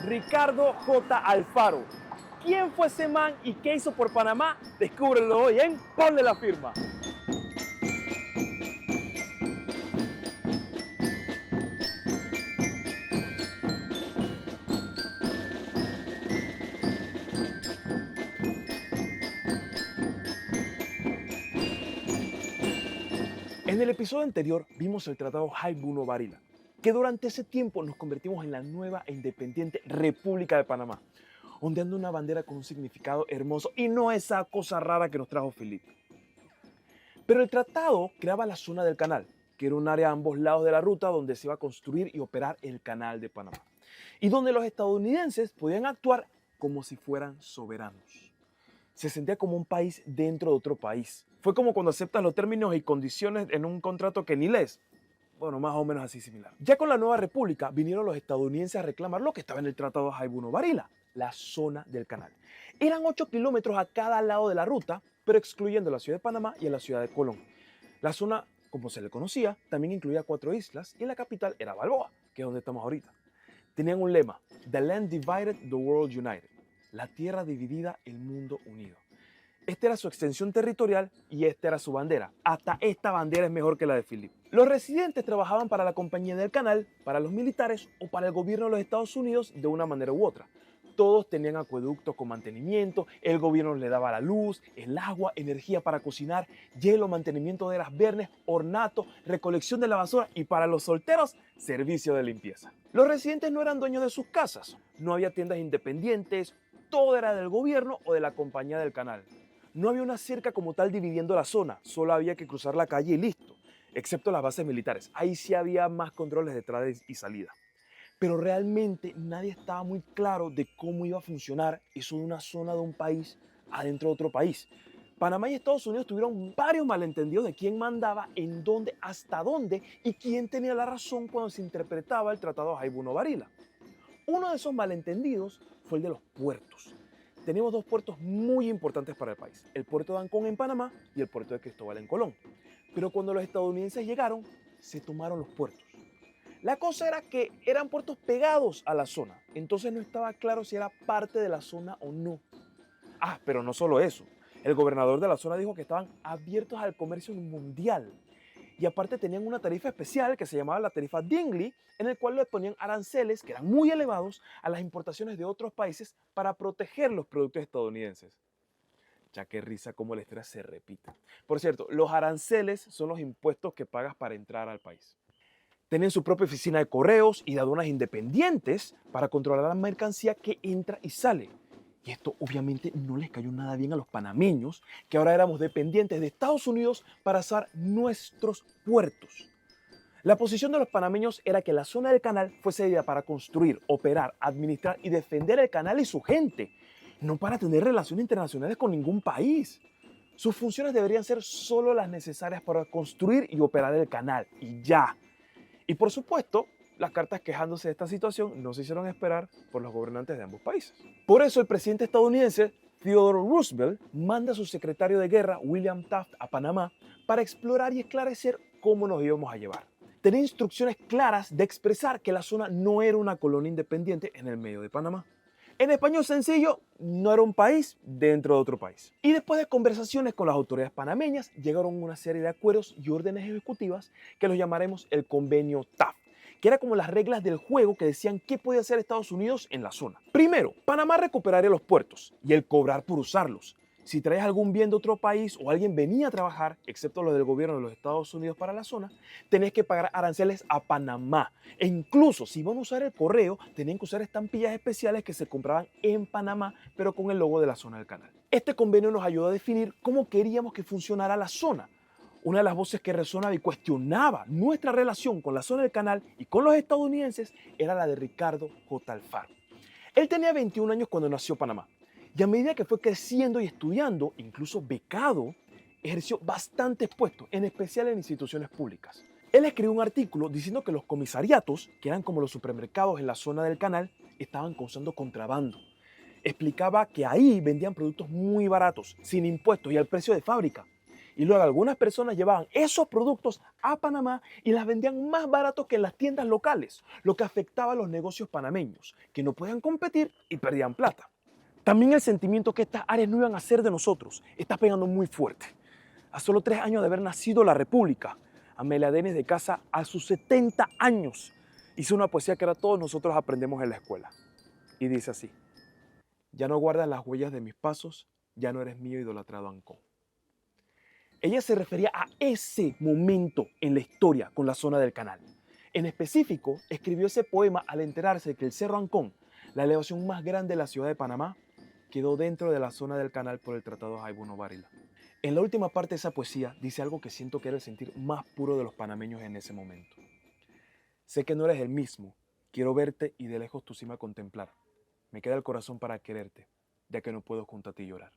Ricardo J. Alfaro. ¿Quién fue ese man y qué hizo por Panamá? Descúbrelo hoy en Ponle la Firma. En el episodio anterior vimos el Tratado Hay-Buno-Varila, que durante ese tiempo nos convertimos en la nueva e independiente República de Panamá, ondeando una bandera con un significado hermoso y no esa cosa rara que nos trajo Felipe. Pero el tratado creaba la zona del canal, que era un área a ambos lados de la ruta donde se iba a construir y operar el canal de Panamá, y donde los estadounidenses podían actuar como si fueran soberanos. Se sentía como un país dentro de otro país. Fue como cuando aceptas los términos y condiciones en un contrato que ni lees. Bueno, más o menos así similar. Ya con la nueva república vinieron los estadounidenses a reclamar lo que estaba en el Tratado Hay-Buno-Varila, la zona del canal. Eran 8 kilómetros a cada lado de la ruta, pero excluyendo la ciudad de Panamá y a la ciudad de Colón. La zona, como se le conocía, también incluía 4 islas y la capital era Balboa, que es donde estamos ahorita. Tenían un lema: The land divided, the world united. La tierra dividida, el mundo unido. Esta era su extensión territorial y esta era su bandera. Hasta esta bandera es mejor que la de Philip. Los residentes trabajaban para la compañía del canal, para los militares o para el gobierno de los Estados Unidos de una manera u otra. Todos tenían acueductos con mantenimiento, el gobierno les daba la luz, el agua, energía para cocinar, hielo, mantenimiento de las vernes, ornato, recolección de la basura y para los solteros, servicio de limpieza. Los residentes no eran dueños de sus casas, no había tiendas independientes, todo era del gobierno o de la compañía del canal. No había una cerca como tal dividiendo la zona, solo había que cruzar la calle y listo, excepto las bases militares. Ahí sí había más controles de entrada y salida. Pero realmente nadie estaba muy claro de cómo iba a funcionar eso de una zona de un país adentro de otro país. Panamá y Estados Unidos tuvieron varios malentendidos de quién mandaba, en dónde, hasta dónde y quién tenía la razón cuando se interpretaba el Tratado Hay-Buno-Varila. Uno de esos malentendidos fue el de los puertos. Tenemos 2 puertos muy importantes para el país: el puerto de Ancón en Panamá y el puerto de Cristóbal en Colón. Pero cuando los estadounidenses llegaron, se tomaron los puertos. La cosa era que eran puertos pegados a la zona, entonces no estaba claro si era parte de la zona o no. Pero no solo eso. El gobernador de la zona dijo que estaban abiertos al comercio mundial. Y aparte tenían una tarifa especial que se llamaba la tarifa Dingley, en el cual le ponían aranceles que eran muy elevados a las importaciones de otros países para proteger los productos estadounidenses. Ya qué risa cómo la historia se repite. Por cierto, los aranceles son los impuestos que pagas para entrar al país. Tienen su propia oficina de correos y de aduanas independientes para controlar la mercancía que entra y sale. Y esto obviamente no les cayó nada bien a los panameños, que ahora éramos dependientes de Estados Unidos para usar nuestros puertos. La posición de los panameños era que la zona del canal fuese cedida para construir, operar, administrar y defender el canal y su gente, no para tener relaciones internacionales con ningún país. Sus funciones deberían ser solo las necesarias para construir y operar el canal, y ya. Y por supuesto, las cartas quejándose de esta situación no se hicieron esperar por los gobernantes de ambos países. Por eso el presidente estadounidense Theodore Roosevelt manda a su secretario de guerra William Taft a Panamá para explorar y esclarecer cómo nos íbamos a llevar. Tenía instrucciones claras de expresar que la zona no era una colonia independiente en el medio de Panamá. En español sencillo, no era un país dentro de otro país. Y después de conversaciones con las autoridades panameñas, llegaron una serie de acuerdos y órdenes ejecutivas que los llamaremos el Convenio Taft, que era como las reglas del juego que decían qué podía hacer Estados Unidos en la zona. Primero, Panamá recuperaría los puertos y el cobrar por usarlos. Si traes algún bien de otro país o alguien venía a trabajar, excepto los del gobierno de los Estados Unidos para la zona, tenés que pagar aranceles a Panamá. E incluso si iban a usar el correo, tenían que usar estampillas especiales que se compraban en Panamá, pero con el logo de la zona del canal. Este convenio nos ayudó a definir cómo queríamos que funcionara la zona. Una de las voces que resonaba y cuestionaba nuestra relación con la zona del canal y con los estadounidenses era la de Ricardo J. Alfaro. Él tenía 21 años cuando nació Panamá. Y a medida que fue creciendo y estudiando, incluso becado, ejerció bastantes puestos, en especial en instituciones públicas. Él escribió un artículo diciendo que los comisariatos, que eran como los supermercados en la zona del canal, estaban causando contrabando. Explicaba que ahí vendían productos muy baratos, sin impuestos y al precio de fábrica. Y luego algunas personas llevaban esos productos a Panamá y las vendían más baratos que en las tiendas locales, lo que afectaba a los negocios panameños, que no podían competir y perdían plata. También el sentimiento que estas áreas no iban a ser de nosotros está pegando muy fuerte. A solo 3 años de haber nacido la República, Amelia Denis de Casa, a sus 70 años, hizo una poesía que ahora todos nosotros aprendemos en la escuela. Y dice así: ya no guardas las huellas de mis pasos, ya no eres mío idolatrado Ancón. Ella se refería a ese momento en la historia con la zona del canal. En específico, escribió ese poema al enterarse de que el Cerro Ancón, la elevación más grande de la ciudad de Panamá, quedó dentro de la zona del canal por el Tratado Jaibuno Varila. En la última parte de esa poesía dice algo que siento que era el sentir más puro de los panameños en ese momento. Sé que no eres el mismo, quiero verte y de lejos tu cima contemplar. Me queda el corazón para quererte, ya que no puedo junto a ti llorar.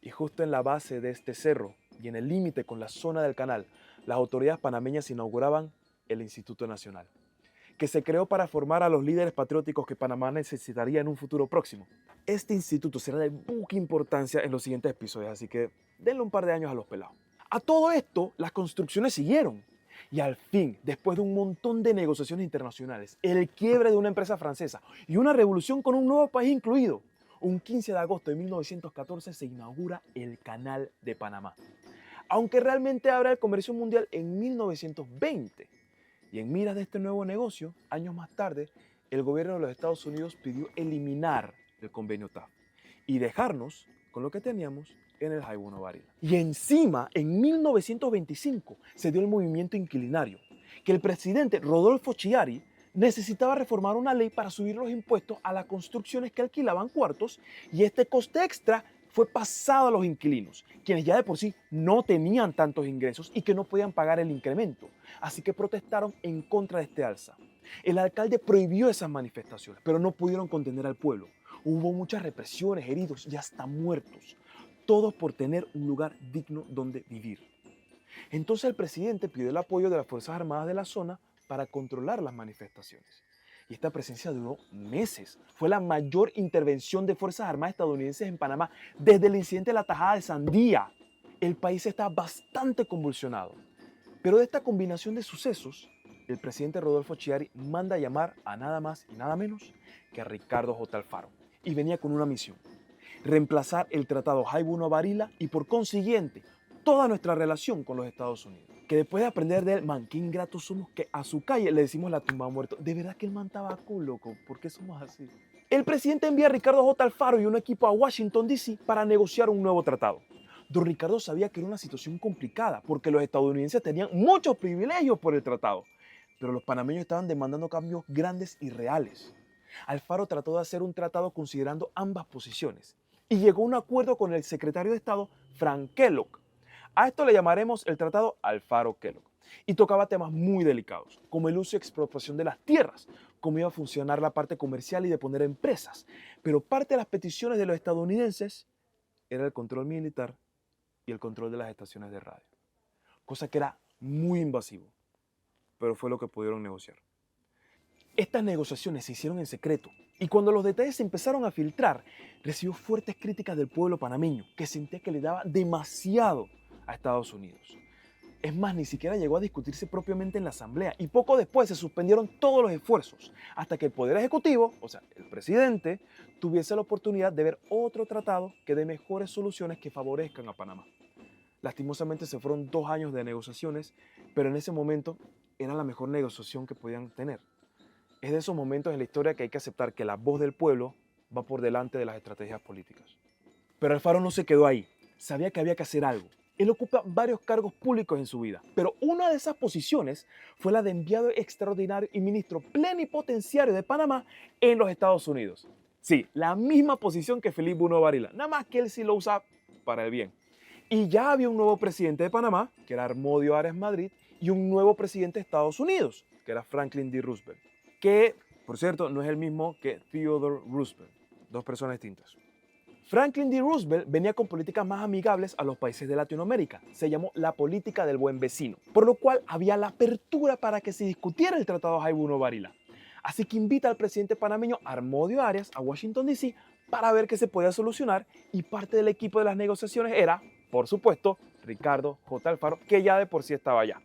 Y justo en la base de este cerro y en el límite con la zona del canal, las autoridades panameñas inauguraban el Instituto Nacional, que se creó para formar a los líderes patrióticos que Panamá necesitaría en un futuro próximo. Este instituto será de mucha importancia en los siguientes episodios, así que denle un par de años a los pelados. A todo esto, las construcciones siguieron. Y al fin, después de un montón de negociaciones internacionales, el quiebre de una empresa francesa y una revolución con un nuevo país incluido, un 15 de agosto de 1914 se inaugura el Canal de Panamá. Aunque realmente abre el comercio mundial en 1920. Y en miras de este nuevo negocio, años más tarde, el gobierno de los Estados Unidos pidió eliminar el convenio TAF y dejarnos con lo que teníamos en el Jaibuno Varila. Y encima, en 1925, se dio el movimiento inquilinario, que el presidente Rodolfo Chiari necesitaba reformar una ley para subir los impuestos a las construcciones que alquilaban cuartos, y este coste extra fue pasado a los inquilinos, quienes ya de por sí no tenían tantos ingresos y que no podían pagar el incremento. Así que protestaron en contra de este alza. El alcalde prohibió esas manifestaciones, pero no pudieron contener al pueblo. Hubo muchas represiones, heridos y hasta muertos, todos por tener un lugar digno donde vivir. Entonces el presidente pidió el apoyo de las Fuerzas Armadas de la zona para controlar las manifestaciones. Y esta presencia duró meses. Fue la mayor intervención de Fuerzas Armadas estadounidenses en Panamá desde el incidente de la Tajada de Sandía. El país está bastante convulsionado. Pero de esta combinación de sucesos, el presidente Rodolfo Chiari manda a llamar a nada más y nada menos que a Ricardo J. Alfaro. Y venía con una misión: reemplazar el Tratado Jaibuno Varila y por consiguiente toda nuestra relación con los Estados Unidos. Que después de aprender de él, man, qué ingratos somos que a su calle le decimos la tumba muerto. De verdad que el man estaba cool, loco. ¿Por qué somos así? El presidente envía a Ricardo J. Alfaro y un equipo a Washington, D.C. para negociar un nuevo tratado. Don Ricardo sabía que era una situación complicada porque los estadounidenses tenían muchos privilegios por el tratado, pero los panameños estaban demandando cambios grandes y reales. Alfaro trató de hacer un tratado considerando ambas posiciones y llegó a un acuerdo con el secretario de Estado, Frank Kellogg. A esto le llamaremos el Tratado Alfaro-Kellogg. Y tocaba temas muy delicados, como el uso y expropiación de las tierras, cómo iba a funcionar la parte comercial y de poner empresas. Pero parte de las peticiones de los estadounidenses era el control militar y el control de las estaciones de radio, cosa que era muy invasivo, pero fue lo que pudieron negociar. Estas negociaciones se hicieron en secreto y cuando los detalles se empezaron a filtrar, recibió fuertes críticas del pueblo panameño, que sentía que le daba demasiado a Estados Unidos. Es más, ni siquiera llegó a discutirse propiamente en la Asamblea y poco después se suspendieron todos los esfuerzos hasta que el Poder Ejecutivo, o sea, el presidente, tuviese la oportunidad de ver otro tratado que dé mejores soluciones que favorezcan a Panamá. Lastimosamente se fueron 2 años de negociaciones, pero en ese momento era la mejor negociación que podían tener. Es de esos momentos en la historia que hay que aceptar que la voz del pueblo va por delante de las estrategias políticas. Pero Alfaro no se quedó ahí. Sabía que había que hacer algo. Él ocupa varios cargos públicos en su vida, pero una de esas posiciones fue la de enviado extraordinario y ministro plenipotenciario de Panamá en los Estados Unidos. Sí, la misma posición que Felipe Buno Varila, nada más que él sí lo usa para el bien. Y ya había un nuevo presidente de Panamá, que era Armodio Arias Madrid, y un nuevo presidente de Estados Unidos, que era Franklin D. Roosevelt, que, por cierto, no es el mismo que Theodore Roosevelt, 2 personas distintas. Franklin D. Roosevelt venía con políticas más amigables a los países de Latinoamérica. Se llamó la política del buen vecino, por lo cual había la apertura para que se discutiera el Tratado Jaibuno Varila. Así que invita al presidente panameño Armodio Arias a Washington, D.C. para ver qué se podía solucionar, y parte del equipo de las negociaciones era por supuesto, Ricardo J. Alfaro, que ya de por sí estaba allá.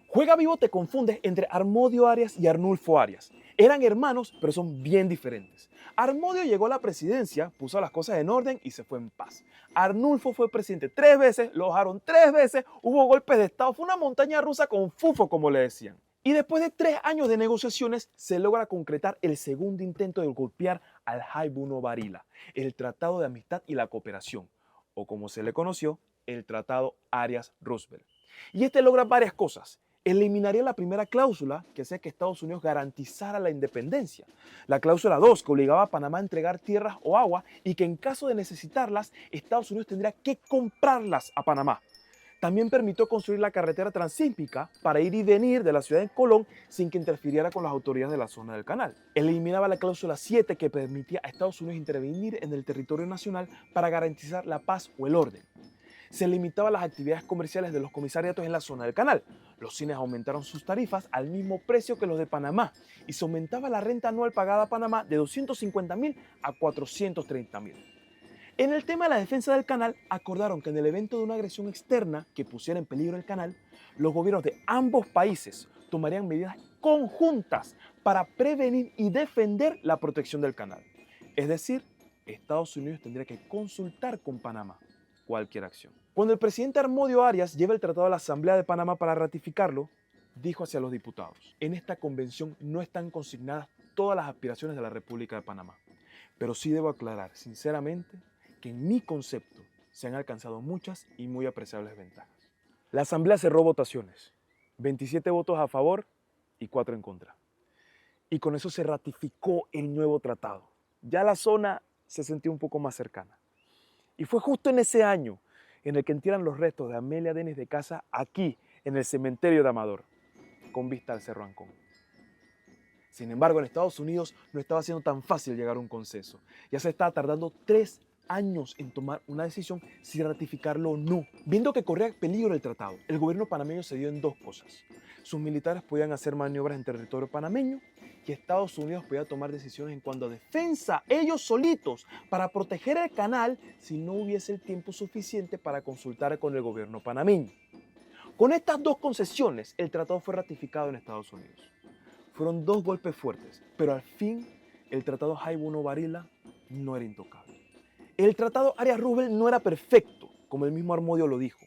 Juega Vivo te confundes entre Harmodio Arias y Arnulfo Arias. Eran hermanos, pero son bien diferentes. Harmodio llegó a la presidencia, puso las cosas en orden y se fue en paz. Arnulfo fue presidente 3 veces, lo bajaron 3 veces, hubo golpes de estado, fue una montaña rusa con fufo, como le decían. Y después de 3 años de negociaciones, se logra concretar el segundo intento de golpear al High-Buno Barila, el Tratado de Amistad y la Cooperación, o como se le conoció, el Tratado Arias-Roosevelt. Y este logra varias cosas. Eliminaría la primera cláusula que hacía que Estados Unidos garantizara la independencia. La cláusula 2, que obligaba a Panamá a entregar tierras o agua y que en caso de necesitarlas, Estados Unidos tendría que comprarlas a Panamá. También permitió construir la carretera transísmica para ir y venir de la ciudad de Colón sin que interfiriera con las autoridades de la zona del canal. Eliminaba la cláusula 7 que permitía a Estados Unidos intervenir en el territorio nacional para garantizar la paz o el orden. Se limitaba las actividades comerciales de los comisariatos en la zona del canal. Los cines aumentaron sus tarifas al mismo precio que los de Panamá y se aumentaba la renta anual pagada a Panamá de 250.000 a 430.000. En el tema de la defensa del canal, acordaron que en el evento de una agresión externa que pusiera en peligro el canal, los gobiernos de ambos países tomarían medidas conjuntas para prevenir y defender la protección del canal. Es decir, Estados Unidos tendría que consultar con Panamá cualquier acción. Cuando el presidente Harmodio Arias lleva el tratado a la Asamblea de Panamá para ratificarlo, dijo hacia los diputados: en esta convención no están consignadas todas las aspiraciones de la República de Panamá, pero sí debo aclarar sinceramente que en mi concepto se han alcanzado muchas y muy apreciables ventajas. La Asamblea cerró votaciones, 27 votos a favor y 4 en contra. Y con eso se ratificó el nuevo tratado. Ya la zona se sentía un poco más cercana. Y fue justo en ese año en el que entierran los restos de Amelia Denis de Casa aquí, en el cementerio de Amador, con vista al Cerro Ancón. Sin embargo, en Estados Unidos no estaba siendo tan fácil llegar a un consenso. Ya se estaba tardando 3 años en tomar una decisión si ratificarlo o no. Viendo que corría peligro el tratado, el gobierno panameño se dio en dos cosas. Sus militares podían hacer maniobras en territorio panameño y Estados Unidos podía tomar decisiones en cuanto a defensa, ellos solitos, para proteger el canal si no hubiese el tiempo suficiente para consultar con el gobierno panameño. Con estas dos concesiones, el tratado fue ratificado en Estados Unidos. Fueron 2 golpes fuertes, pero al fin el tratado High-Buno Barila no era intocable. El tratado Arias-Roosevelt no era perfecto, como el mismo Harmodio lo dijo,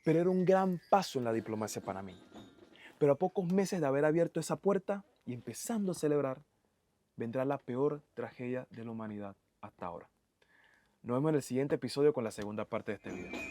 pero era un gran paso en la diplomacia panameña. Pero a pocos meses de haber abierto esa puerta y empezando a celebrar, vendrá la peor tragedia de la humanidad hasta ahora. Nos vemos en el siguiente episodio con la segunda parte de este video.